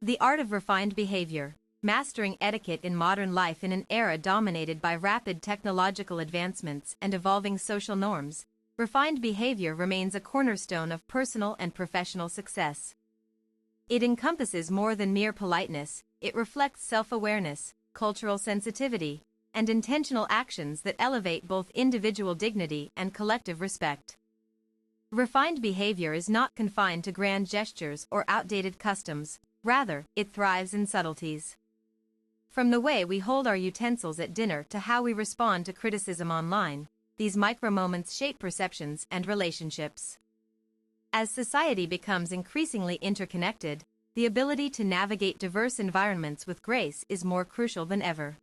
The art of refined behavior, mastering etiquette in modern life in an era dominated by rapid technological advancements and evolving social norms. Refined behavior remains a cornerstone of personal and professional success. It encompasses more than mere politeness, it reflects self-awareness, cultural sensitivity, and intentional actions that elevate both individual dignity and collective respect. Refined behavior is not confined to grand gestures or outdated customs, rather, it thrives in subtleties. From the way we hold our utensils at dinner to how we respond to criticism online, these micro-moments shape perceptions and relationships. As society becomes increasingly interconnected, the ability to navigate diverse environments with grace is more crucial than ever.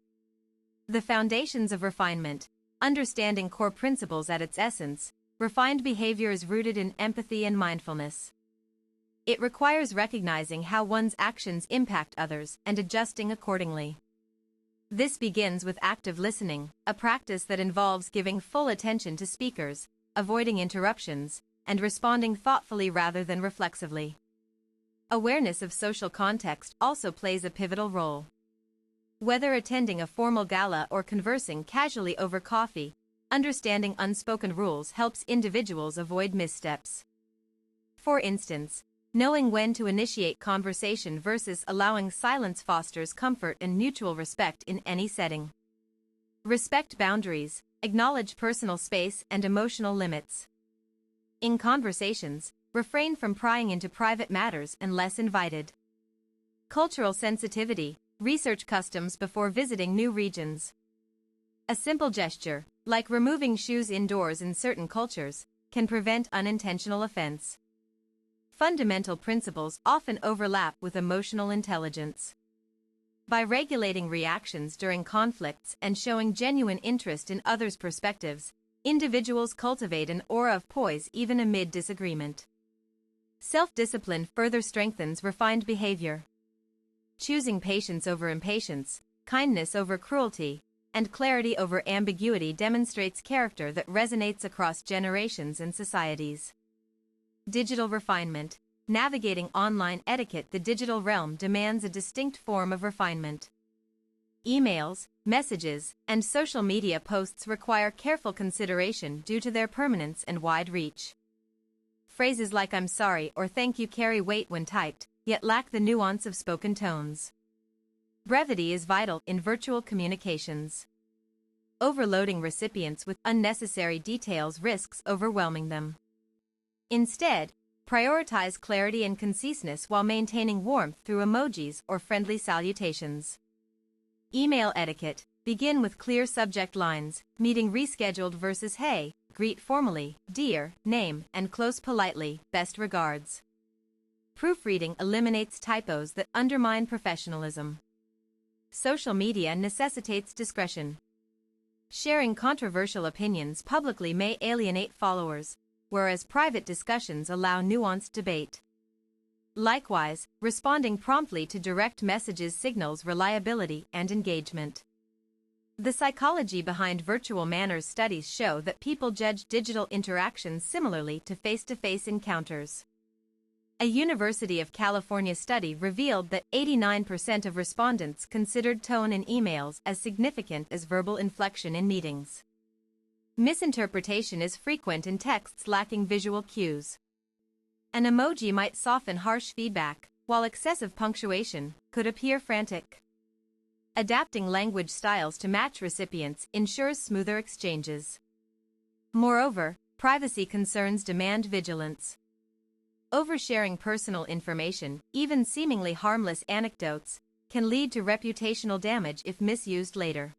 The foundations of refinement, understanding core principles at its essence, refined behavior is rooted in empathy and mindfulness. It requires recognizing how one's actions impact others and adjusting accordingly. This begins with active listening, a practice that involves giving full attention to speakers, avoiding interruptions, and responding thoughtfully rather than reflexively. Awareness of social context also plays a pivotal role. Whether attending a formal gala or conversing casually over coffee, understanding unspoken rules helps individuals avoid missteps. For instance, knowing when to initiate conversation versus allowing silence fosters comfort and mutual respect in any setting. Respect boundaries, acknowledge personal space and emotional limits. In conversations, refrain from prying into private matters unless invited. Cultural sensitivity, research customs before visiting new regions. A simple gesture, like removing shoes indoors in certain cultures, can prevent unintentional offense. Fundamental principles often overlap with emotional intelligence. By regulating reactions during conflicts and showing genuine interest in others' perspectives, individuals cultivate an aura of poise even amid disagreement. Self-discipline further strengthens refined behavior. Choosing patience over impatience, kindness over cruelty, and clarity over ambiguity demonstrates character that resonates across generations and societies. Digital refinement. Navigating online etiquette. The digital realm demands a distinct form of refinement. Emails, messages, and social media posts require careful consideration due to their permanence and wide reach. Phrases like "I'm sorry" or "thank you" carry weight when typed, yet lack the nuance of spoken tones. Brevity is vital in virtual communications. Overloading recipients with unnecessary details risks overwhelming them. Instead, prioritize clarity and conciseness while maintaining warmth through emojis or friendly salutations. Email etiquette. Begin with clear subject lines, meeting rescheduled versus "hey," greet formally, "dear," name, and close politely, "best regards." Proofreading eliminates typos that undermine professionalism. Social media necessitates discretion. Sharing controversial opinions publicly may alienate followers, whereas private discussions allow nuanced debate. Likewise, responding promptly to direct messages signals reliability and engagement. The psychology behind virtual manners studies show that people judge digital interactions similarly to face-to-face encounters. A University of California study revealed that 89% of respondents considered tone in emails as significant as verbal inflection in meetings. Misinterpretation is frequent in texts lacking visual cues. An emoji might soften harsh feedback, while excessive punctuation could appear frantic. Adapting language styles to match recipients ensures smoother exchanges. Moreover, privacy concerns demand vigilance. Oversharing personal information, even seemingly harmless anecdotes, can lead to reputational damage if misused later.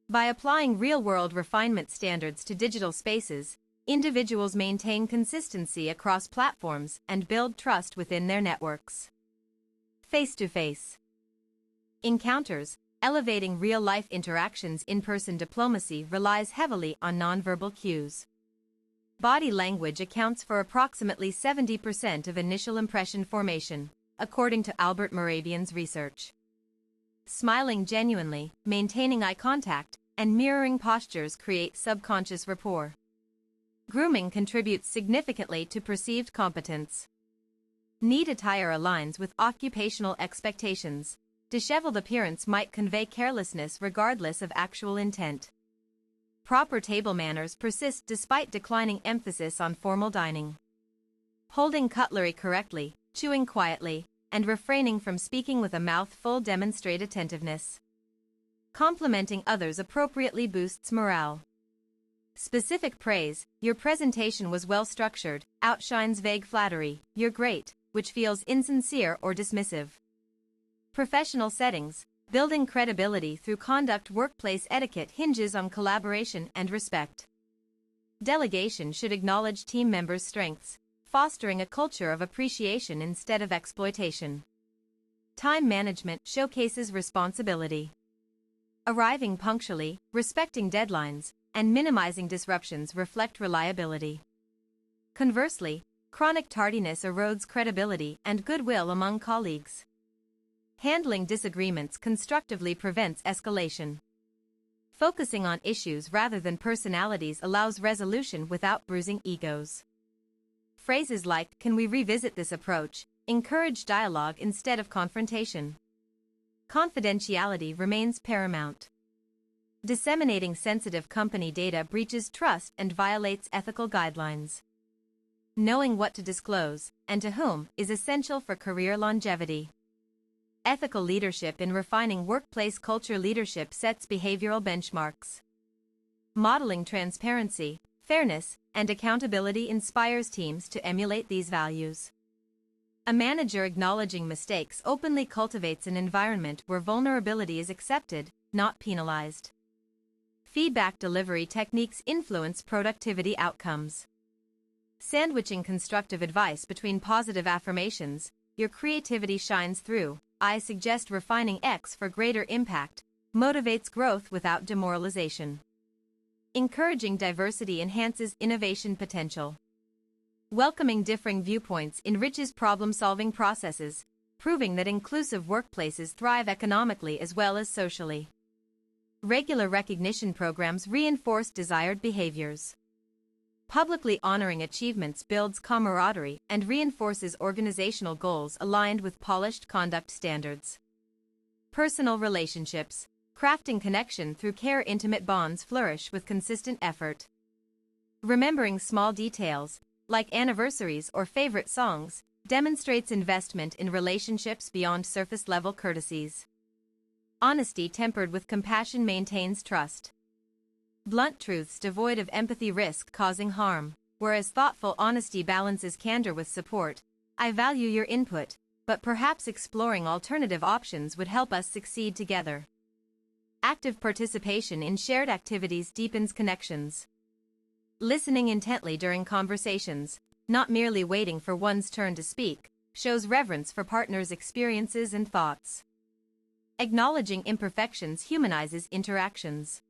By applying real-world refinement standards to digital spaces, individuals maintain consistency across platforms and build trust within their networks. Face-to-face encounters. Elevating real-life interactions. In-person diplomacy relies heavily on nonverbal cues. Body language accounts for approximately 70% of initial impression formation, according to Albert Moravian's research. Smiling genuinely, maintaining eye contact, and mirroring postures create subconscious rapport. Grooming contributes significantly to perceived competence. Neat attire aligns with occupational expectations. Disheveled appearance might convey carelessness regardless of actual intent. Proper table manners persist despite declining emphasis on formal dining. Holding cutlery correctly, chewing quietly, and refraining from speaking with a mouth full demonstrate attentiveness. Complimenting others appropriately boosts morale. Specific praise, your presentation was well structured, outshines vague flattery, you're great, which feels insincere or dismissive. Professional settings, building credibility through conduct. Workplace etiquette hinges on collaboration and respect. Delegation should acknowledge team members' strengths, fostering a culture of appreciation instead of exploitation. Time management showcases responsibility. Arriving punctually, respecting deadlines, and minimizing disruptions reflect reliability. Conversely, chronic tardiness erodes credibility and goodwill among colleagues. Handling disagreements constructively prevents escalation. Focusing on issues rather than personalities allows resolution without bruising egos. Phrases like, "Can we revisit this approach?" encourage dialogue instead of confrontation. Confidentiality remains paramount. Disseminating sensitive company data breaches trust and violates ethical guidelines. Knowing what to disclose, and to whom, is essential for career longevity. Ethical leadership in refining workplace culture. Leadership sets behavioral benchmarks. Modeling transparency, fairness, and accountability inspires teams to emulate these values. A manager acknowledging mistakes openly cultivates an environment where vulnerability is accepted, not penalized. Feedback delivery techniques influence productivity outcomes. Sandwiching constructive advice between positive affirmations, "Your creativity shines through. I suggest refining X for greater impact," motivates growth without demoralization. Encouraging diversity enhances innovation potential. Welcoming differing viewpoints enriches problem-solving processes, proving that inclusive workplaces thrive economically as well as socially. Regular recognition programs reinforce desired behaviors. Publicly honoring achievements builds camaraderie and reinforces organizational goals aligned with polished conduct standards. Personal relationships, crafting connection through care. Intimate bonds flourish with consistent effort. Remembering small details, like anniversaries or favorite songs, demonstrates investment in relationships beyond surface-level courtesies. Honesty tempered with compassion maintains trust. Blunt truths devoid of empathy risk causing harm, whereas thoughtful honesty balances candor with support. "I value your input, but perhaps exploring alternative options would help us succeed together." Active participation in shared activities deepens connections. Listening intently during conversations, not merely waiting for one's turn to speak, shows reverence for partners' experiences and thoughts. Acknowledging imperfections humanizes interactions.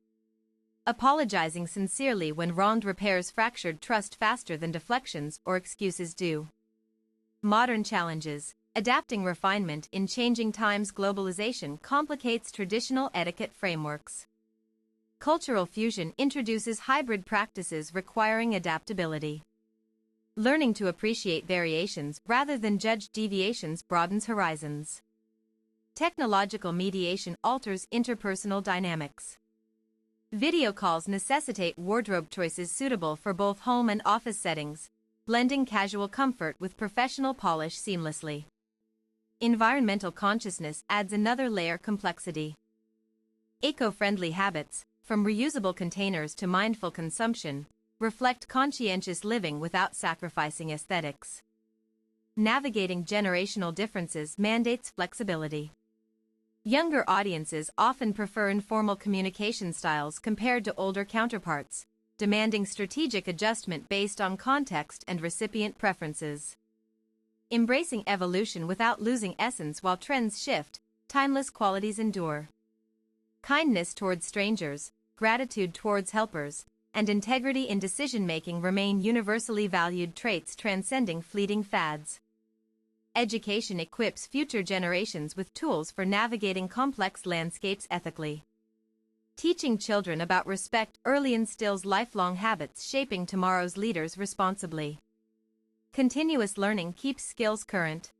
Apologizing sincerely when wronged repairs fractured trust faster than deflections or excuses do. Modern challenges. Adapting refinement in changing times. Globalization complicates traditional etiquette frameworks. Cultural fusion introduces hybrid practices requiring adaptability. Learning to appreciate variations rather than judge deviations broadens horizons. Technological mediation alters interpersonal dynamics. Video calls necessitate wardrobe choices suitable for both home and office settings, blending casual comfort with professional polish seamlessly. Environmental consciousness adds another layer complexity. Eco-friendly habits, from reusable containers to mindful consumption, reflect conscientious living without sacrificing aesthetics. Navigating generational differences mandates flexibility. Younger audiences often prefer informal communication styles compared to older counterparts, demanding strategic adjustment based on context and recipient preferences. Embracing evolution without losing essence. While trends shift, timeless qualities endure. Kindness towards strangers, gratitude towards helpers, and integrity in decision-making remain universally valued traits transcending fleeting fads. Education equips future generations with tools for navigating complex landscapes ethically. Teaching children about respect early instills lifelong habits shaping tomorrow's leaders responsibly. Continuous learning keeps skills current.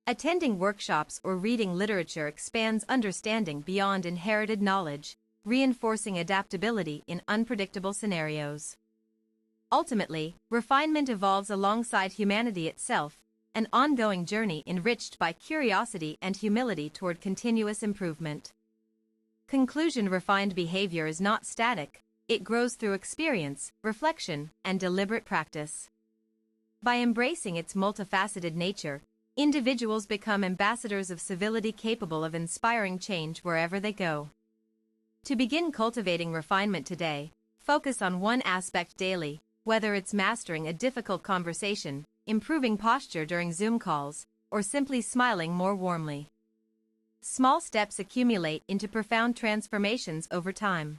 Attending workshops or reading literature expands understanding beyond inherited knowledge, reinforcing adaptability in unpredictable scenarios. Ultimately, refinement evolves alongside humanity itself, an ongoing journey enriched by curiosity and humility toward continuous improvement. Conclusion: refined behavior is not static, it grows through experience, reflection, and deliberate practice. By embracing its multifaceted nature, individuals become ambassadors of civility capable of inspiring change wherever they go. To begin cultivating refinement today, focus on one aspect daily, whether it's mastering a difficult conversation, improving posture during Zoom calls, or simply smiling more warmly. Small steps accumulate into profound transformations over time.